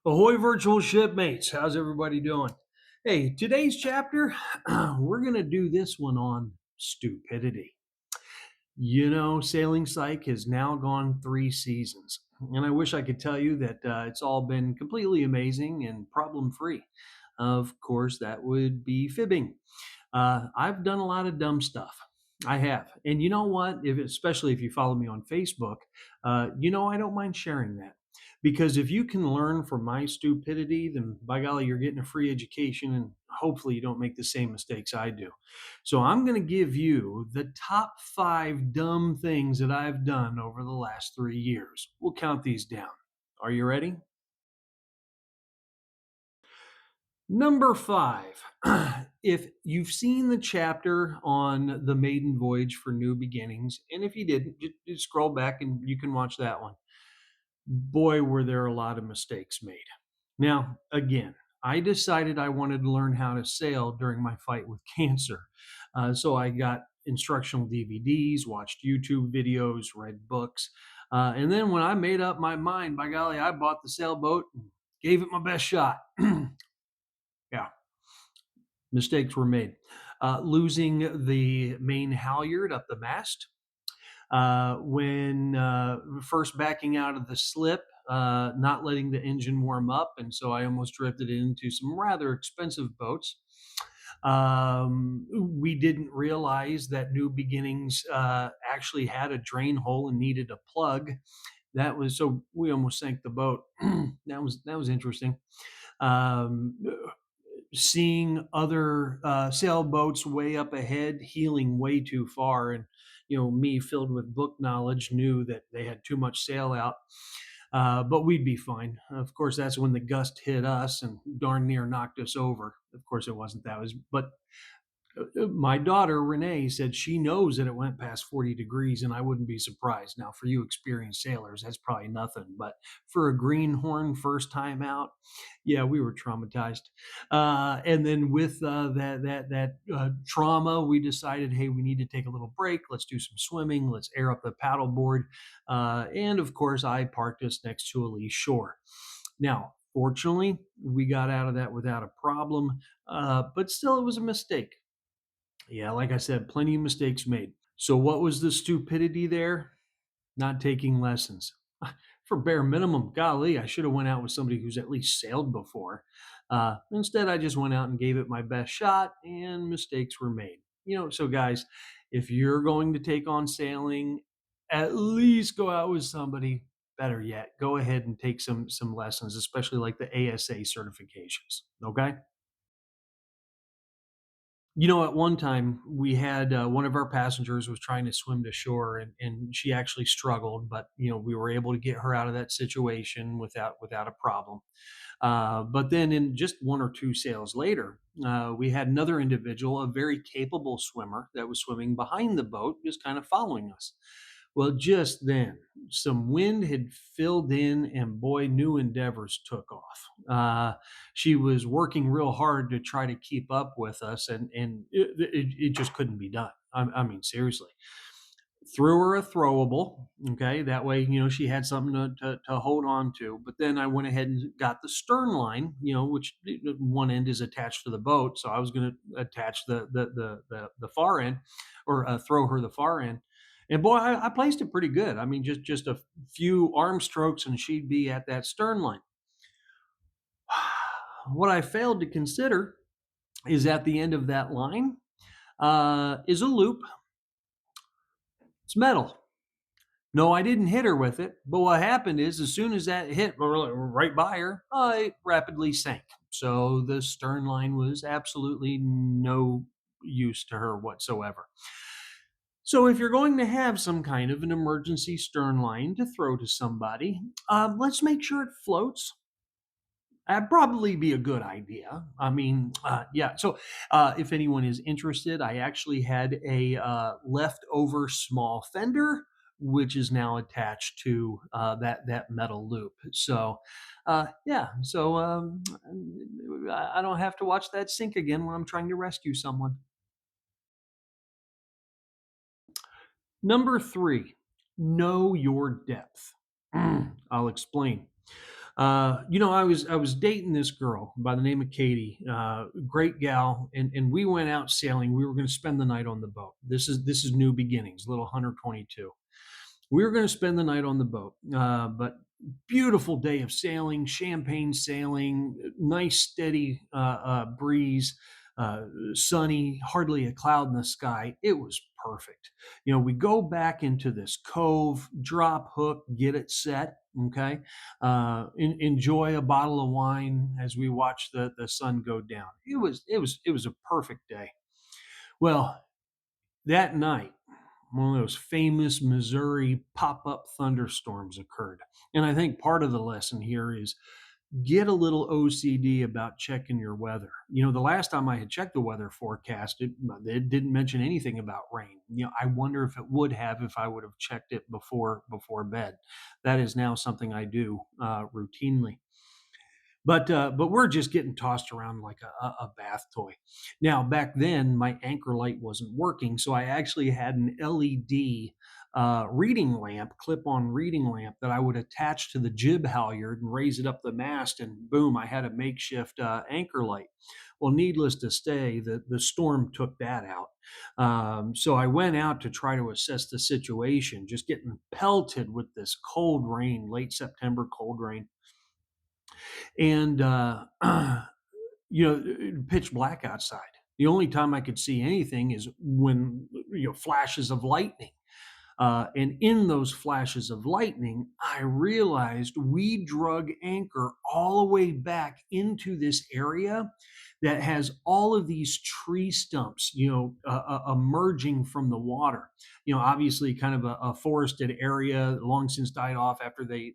Ahoy, virtual shipmates. How's everybody doing? Hey, today's chapter, we're going to do this one on stupidity. Sailing Psych has now gone 3 seasons. And I wish I could tell you that it's all been completely amazing and problem free. Of course, that would be fibbing. I've done a lot of dumb stuff. I have. And you know what? Especially if you follow me on Facebook, I don't mind sharing that. Because if you can learn from my stupidity, then by golly, you're getting a free education and hopefully you don't make the same mistakes I do. So I'm going to give you the top 5 dumb things that I've done over the last 3 years. We'll count these down. Are you ready? Number 5, if you've seen the chapter on the maiden voyage for new beginnings, and if you didn't, just scroll back and you can watch that one. Boy, were there a lot of mistakes made. Now, again, I decided I wanted to learn how to sail during my fight with cancer. So I got instructional DVDs, watched YouTube videos, read books. And then when I made up my mind, by golly, I bought the sailboat and gave it my best shot. Yeah, mistakes were made. Losing the main halyard up the mast. When first backing out of the slip, not letting the engine warm up. And so I almost drifted into some rather expensive boats. We didn't realize that New Beginnings actually had a drain hole and needed a plug. That was so we almost sank the boat. That was interesting. Um, Seeing other sailboats way up ahead, heeling way too far, and me filled with book knowledge knew that they had too much sail out, but we'd be fine. Of course, that's when the gust hit us and darn near knocked us over. Of course, it wasn't that was, but my daughter Renee said she knows that it went past 40 degrees, and I wouldn't be surprised. Now, for you experienced sailors, that's probably nothing, but for a greenhorn first time out, yeah, we were traumatized. And then with that trauma, we decided, hey, we need to take a little break. Let's do some swimming. Let's air up the paddleboard. And of course, I parked us next to a lee shore. Now, fortunately, we got out of that without a problem, but still, it was a mistake. Yeah, like I said, plenty of mistakes made. So what was the stupidity there? Not taking lessons. For bare minimum, golly, I should have went out with somebody who's at least sailed before. Instead, I just went out and gave it my best shot, and mistakes were made. So guys, if you're going to take on sailing, at least go out with somebody. Better yet, go ahead and take some lessons, especially like the ASA certifications. Okay. At one time we had one of our passengers was trying to swim to shore, and she actually struggled, but we were able to get her out of that situation without a problem. But then, in just 1 or 2 sails later, we had another individual, a very capable swimmer, that was swimming behind the boat, just kind of following us. Well, just then, some wind had filled in, and boy, new endeavors took off. She was working real hard to try to keep up with us, and it just couldn't be done. I mean, seriously. Threw her a throwable. Okay, that way she had something to hold on to. But then I went ahead and got the stern line, which one end is attached to the boat, so I was going to attach the far end, or throw her the far end. And boy, I placed it pretty good. I mean, just a few arm strokes, and she'd be at that stern line. What I failed to consider is at the end of that line is a loop. It's metal. No, I didn't hit her with it, but what happened is as soon as that hit right by her, it rapidly sank. So the stern line was absolutely no use to her whatsoever. So if you're going to have some kind of an emergency stern line to throw to somebody, let's make sure it floats. That'd probably be a good idea. I mean, yeah. So, if anyone is interested, I actually had a leftover small fender, which is now attached to that metal loop. So, yeah. So I don't have to watch that sink again when I'm trying to rescue someone. Number 3, know your depth. I'll explain. I was dating this girl by the name of Katie, great gal, and we went out sailing. We were going to spend the night on the boat. This is new beginnings, little 122. We were going to spend the night on the boat, but beautiful day of sailing, champagne sailing, nice steady breeze, uh, sunny, hardly a cloud in the sky. It was perfect. We go back into this cove, drop hook, get it set. Okay, enjoy a bottle of wine as we watch the sun go down. It was a perfect day. Well, that night, one of those famous Missouri pop up thunderstorms occurred. And I think part of the lesson here is get a little OCD about checking your weather. The last time I had checked the weather forecast, it didn't mention anything about rain. I wonder if it would have if I would have checked it before bed. That is now something I do routinely. But we're just getting tossed around like a bath toy. Now, back then, my anchor light wasn't working, so I actually had an LED reading lamp, clip-on reading lamp that I would attach to the jib halyard and raise it up the mast, and boom, I had a makeshift anchor light. Well, needless to say, the storm took that out. So I went out to try to assess the situation, just getting pelted with this cold rain, late September cold rain, and pitch black outside. The only time I could see anything is when flashes of lightning. And in those flashes of lightning, I realized we drug anchor all the way back into this area that has all of these tree stumps, emerging from the water. Obviously, kind of a forested area, long since died off after the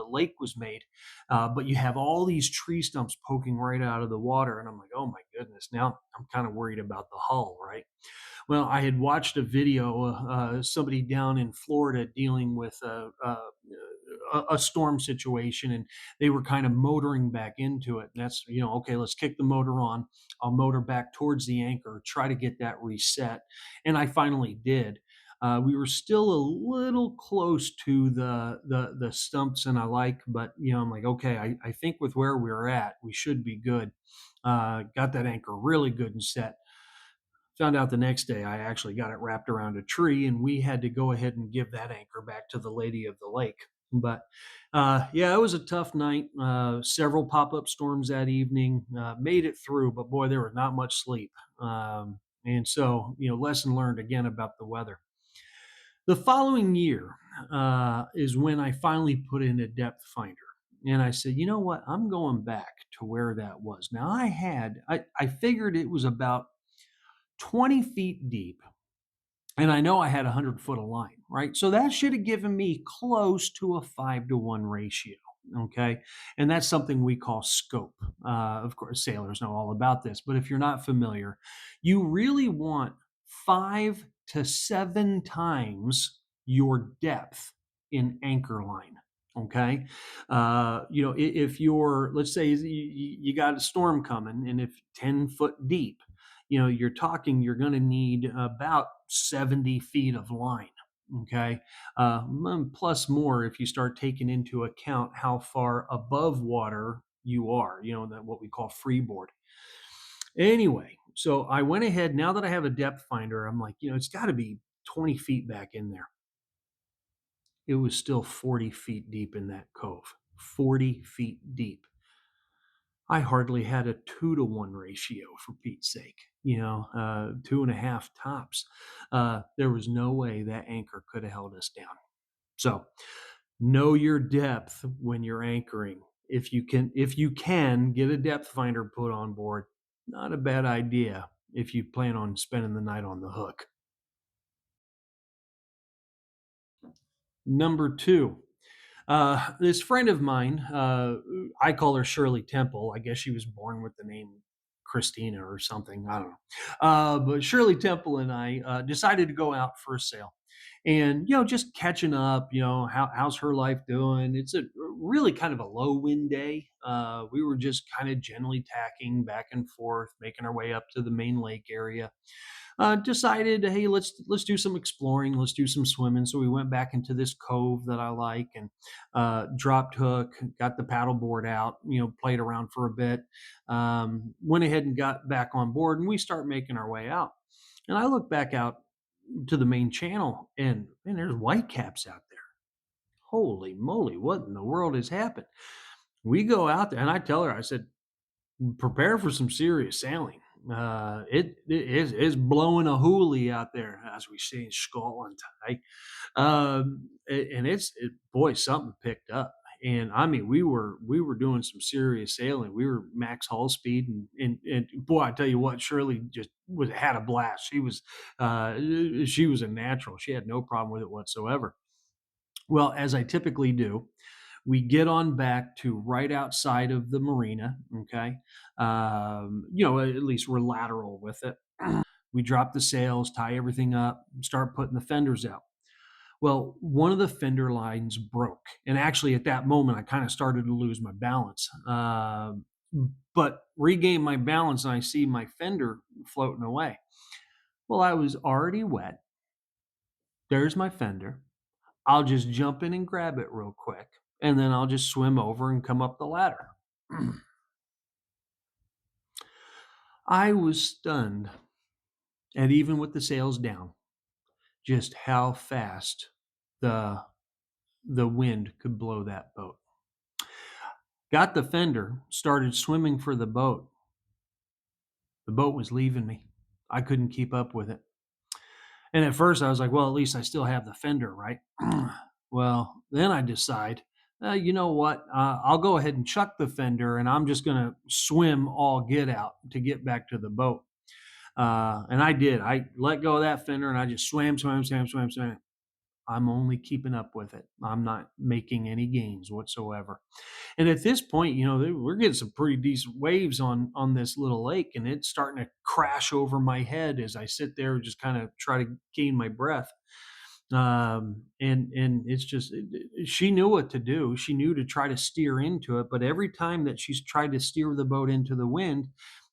lake was made. But you have all these tree stumps poking right out of the water, and I'm like, oh my goodness! Now I'm kind of worried about the hull, right? Well, I had watched a video, somebody down in Florida dealing with a storm situation, and they were kind of motoring back into it. And that's, okay, let's kick the motor on. I'll motor back towards the anchor, try to get that reset. And I finally did. We were still a little close to the stumps and I like, but I'm like, okay, I think with where we're at, we should be good. Got that anchor really good and set. Found out the next day I actually got it wrapped around a tree, and we had to go ahead and give that anchor back to the lady of the lake. But yeah, it was a tough night. Several pop up storms that evening. Made it through, but boy, there was not much sleep. And so, lesson learned again about the weather. The following year is when I finally put in a depth finder. And I said, you know what? I'm going back to where that was. Now, I figured it was about 20 feet deep. And I know I had 100 foot of line, right? So that should have given me close to a 5-to-1 ratio. Okay. And that's something we call scope. Of course, sailors know all about this, but if you're not familiar, you really want 5 to 7 times your depth in anchor line. Okay. If you're, let's say you got a storm coming, and if 10 foot deep, you're going to need about 70 feet of line. Okay. Plus more if you start taking into account how far above water you are, that what we call freeboard. Anyway, so I went ahead. Now that I have a depth finder, I'm like, it's got to be 20 feet back in there. It was still 40 feet deep in that cove, 40 feet deep. I hardly had a 2-to-1 ratio, for Pete's sake, 2.5 tops. There was no way that anchor could have held us down. So know your depth when you're anchoring. If you can get a depth finder put on board, not a bad idea if you plan on spending the night on the hook. Number two, this friend of mine, I call her Shirley Temple. I guess she was born with the name Christina or something. I don't know. But Shirley Temple and I decided to go out for a sail, and just catching up. How's her life doing? It's a really kind of a low wind day. We were just kind of gently tacking back and forth, making our way up to the main lake area. decided, hey, let's do some exploring, let's do some swimming. So we went back into this cove that I like, and dropped hook, got the paddle board out, played around for a bit, went ahead and got back on board, and we start making our way out. And I look back out to the main channel, and man, there's whitecaps out there. Holy moly, what in the world has happened? We go out there, and I tell her, I said, prepare for some serious sailing. It's blowing a hoolie out there, as we say in Scotland. And boy, something picked up. And I mean, we were doing some serious sailing. We were max hull speed, and boy, I tell you what, Shirley just was had a blast. She was a natural. She had no problem with it whatsoever. Well, as I typically do, we get on back to right outside of the marina. Okay. At least we're lateral with it. We drop the sails, tie everything up, start putting the fenders out. Well, one of the fender lines broke. And actually, at that moment, I kind of started to lose my balance. But regained my balance, and I see my fender floating away. Well, I was already wet. There's my fender. I'll just jump in and grab it real quick, and then I'll just swim over and come up the ladder. I was stunned at, even with the sails down, just how fast the the wind could blow that boat. Got the fender, started swimming for the boat. The boat was leaving me. I couldn't keep up with it. And at first I was like, well, at least I still have the fender, right? Well, then I decide, you know what? I'll go ahead and chuck the fender, and I'm just going to swim all get out to get back to the boat. And I did. I let go of that fender, and I just swam. I'm only keeping up with it. I'm not making any gains whatsoever. And at this point, we're getting some pretty decent waves on this little lake, and it's starting to crash over my head as I sit there, just kind of try to gain my breath. And it's just, she knew what to do. She knew to try to steer into it, but every time that she's tried to steer the boat into the wind,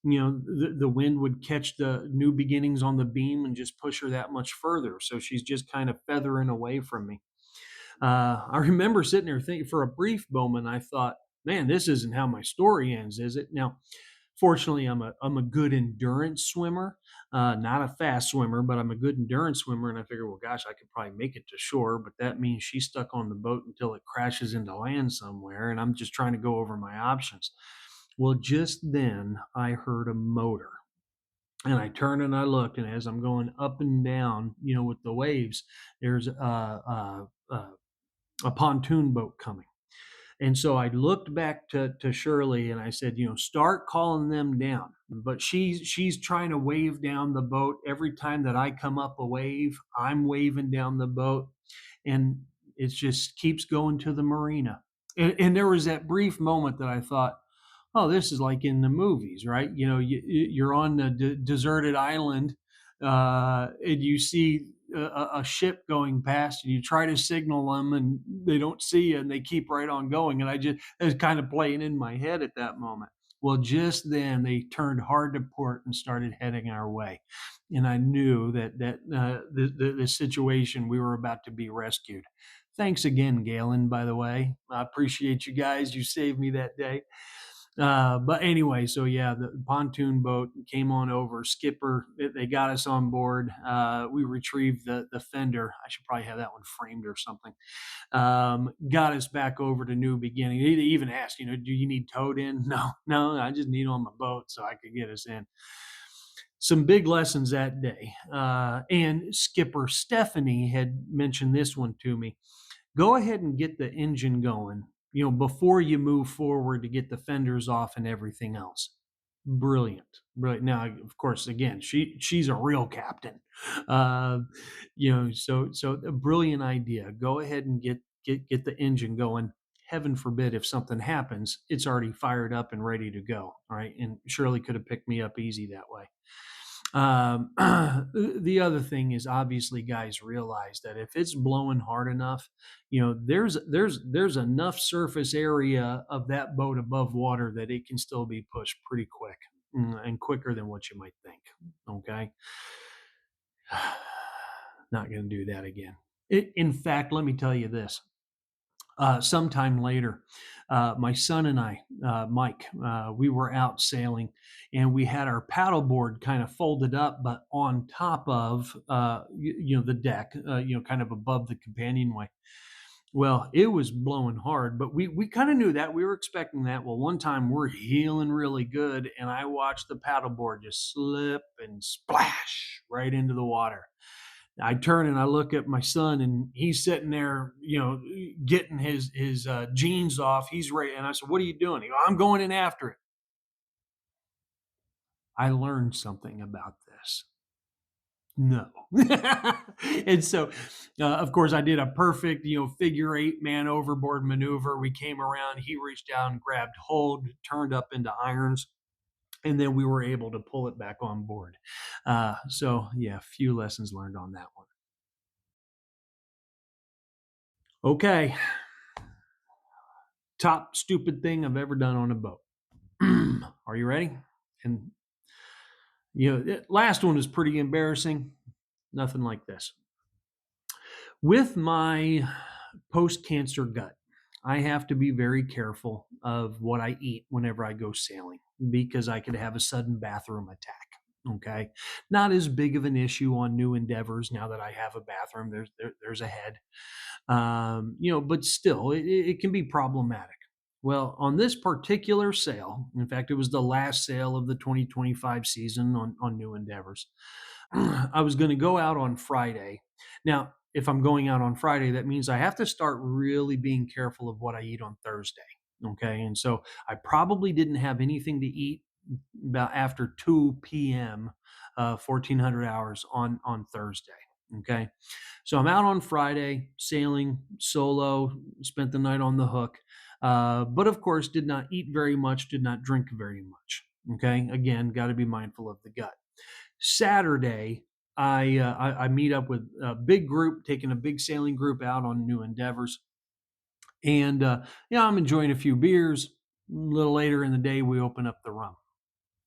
the wind would catch the new beginnings on the beam and just push her that much further. So she's just kind of feathering away from me. I remember sitting there thinking, for a brief moment, I thought, man, this isn't how my story ends, is it? Now, fortunately, I'm a good endurance swimmer, not a fast swimmer, but I'm a good endurance swimmer. And I figured, well, gosh, I could probably make it to shore, but that means she's stuck on the boat until it crashes into land somewhere, and I'm just trying to go over my options. Well, just then I heard a motor. And I turned and I looked, and as I'm going up and down, with the waves, there's a pontoon boat coming. And so I looked back to Shirley, and I said, start calling them down. But she's trying to wave down the boat. Every time that I come up a wave, I'm waving down the boat. And it just keeps going to the marina. And there was that brief moment that I thought, oh, this is like in the movies, right? You're on a deserted island, and you see a ship going past, and you try to signal them, and they don't see you, and they keep right on going. And it was kind of playing in my head at that moment. Well, just then they turned hard to port and started heading our way, and I knew that the situation, we were about to be rescued. Thanks again, Galen. By the way, I appreciate you guys. You saved me that day. But anyway, so yeah, the pontoon boat came on over. Skipper, they got us on board. We retrieved the fender. I should probably have that one framed or something. Got us back over to New Beginning. They even asked, do you need towed in? No, no, I just need on my boat so I could get us in. Some big lessons that day. And Skipper Stephanie had mentioned this one to me. Go ahead and get the engine going, before you move forward to get the fenders off and everything else. Brilliant, brilliant. Now, of course, again, she's a real captain. Uh, so a brilliant idea. Go ahead and get the engine going. Heaven forbid if something happens, it's already fired up and ready to go. All right, and Shirley could have picked me up easy that way. The other thing is, obviously, guys realize that if it's blowing hard enough, there's enough surface area of that boat above water that it can still be pushed pretty quick, and quicker than what you might think. Okay. Not going to do that again. In fact, let me tell you this. Sometime later, my son and I, Mike, we were out sailing, and we had our paddleboard kind of folded up, but on top of the deck, kind of above the companionway. Well, it was blowing hard, but we kind of knew that. We were expecting that. Well, one time we're heeling really good, and I watched the paddleboard just slip and splash right into the water. I turn and I look at my son, and he's sitting there, getting his jeans off. He's ready, and I said, "What are you doing?" He goes, "I'm going in after it." I learned something about this. No. And so, of course, I did a perfect, figure eight man overboard maneuver. We came around, he reached down, grabbed hold, turned up into irons, and then we were able to pull it back on board. So, yeah, a few lessons learned on that one. Okay, top stupid thing I've ever done on a boat. Are you ready? And, last one is pretty embarrassing. Nothing like this. With my post cancer gut, I have to be very careful of what I eat whenever I go sailing because I could have a sudden bathroom attack. Okay. Not as big of an issue on new endeavors now that I have a bathroom. There's a head. But still, it can be problematic. Well, on this particular sail, in fact, it was the last sail of the 2025 season on new endeavors. I was going to go out on Friday. Now, if I'm going out on Friday, that means I have to start really being careful of what I eat on Thursday. Okay. And so I probably didn't have anything to eat about after 2 p.m., 1400 hours on Thursday. Okay. So I'm out on Friday, sailing solo, spent the night on the hook, but of course, did not eat very much, did not drink very much. Okay. Again, got to be mindful of the gut. Saturday, I meet up with a big group, taking a big sailing group out on new endeavors, and I'm enjoying a few beers. A little later in the day, we open up the rum,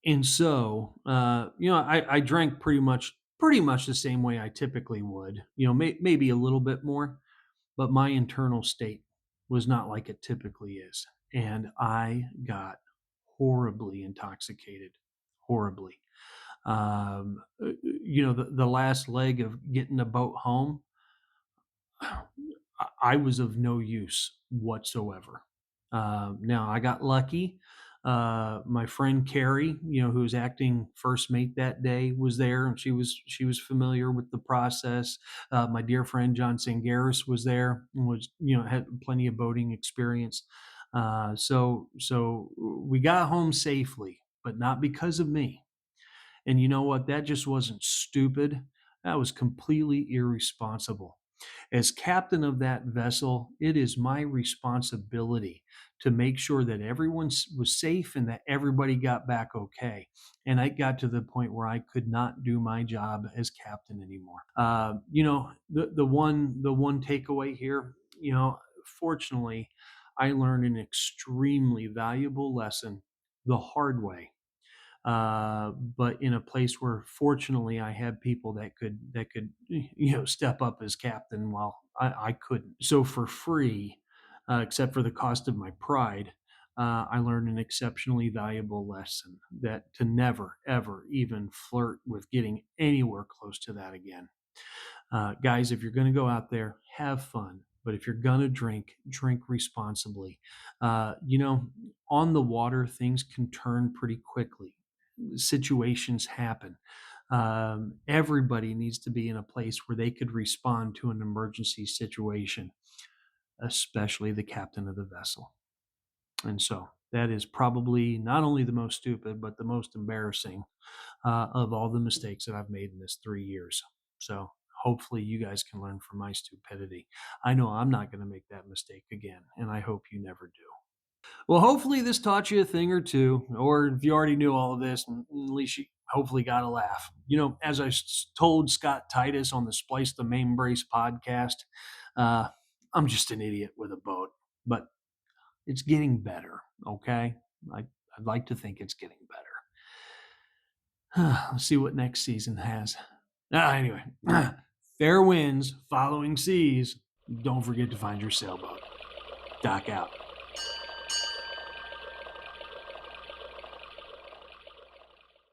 and so I drank pretty much the same way I typically would. Maybe a little bit more, but my internal state was not like it typically is, and I got horribly intoxicated, horribly. The last leg of getting the boat home, I was of no use whatsoever. Now I got lucky. My friend Carrie, who was acting first mate that day, was there, and she was familiar with the process. My dear friend John Sangaris was there, and was had plenty of boating experience. So we got home safely, but not because of me. And you know what? That just wasn't stupid. That was completely irresponsible. As captain of that vessel, it is my responsibility to make sure that everyone was safe and that everybody got back okay. And I got to the point where I could not do my job as captain anymore. The one takeaway here, fortunately, I learned an extremely valuable lesson the hard way, but in a place where fortunately I had people that could step up as captain while I couldn't. So for free, except for the cost of my pride, I learned an exceptionally valuable lesson that to never ever even flirt with getting anywhere close to that again. Guys, if you're going to go out there, have fun. But if you're going to drink, drink responsibly. On the water, things can turn pretty quickly. Situations happen. Everybody needs to be in a place where they could respond to an emergency situation, especially the captain of the vessel. And so that is probably not only the most stupid, but the most embarrassing of all the mistakes that I've made in this 3 years. So hopefully you guys can learn from my stupidity. I know I'm not going to make that mistake again, and I hope you never do. Well, hopefully this taught you a thing or two, or if you already knew all of this, at least you hopefully got a laugh. As I told Scott Titus on the Splice the Main Brace podcast, uh, I'm just an idiot with a boat, but it's getting better. Okay, I, I'd like to think it's getting better. Let's see what next season has. Anyway, fair winds, following seas. Don't forget to find your sailboat. Dock out.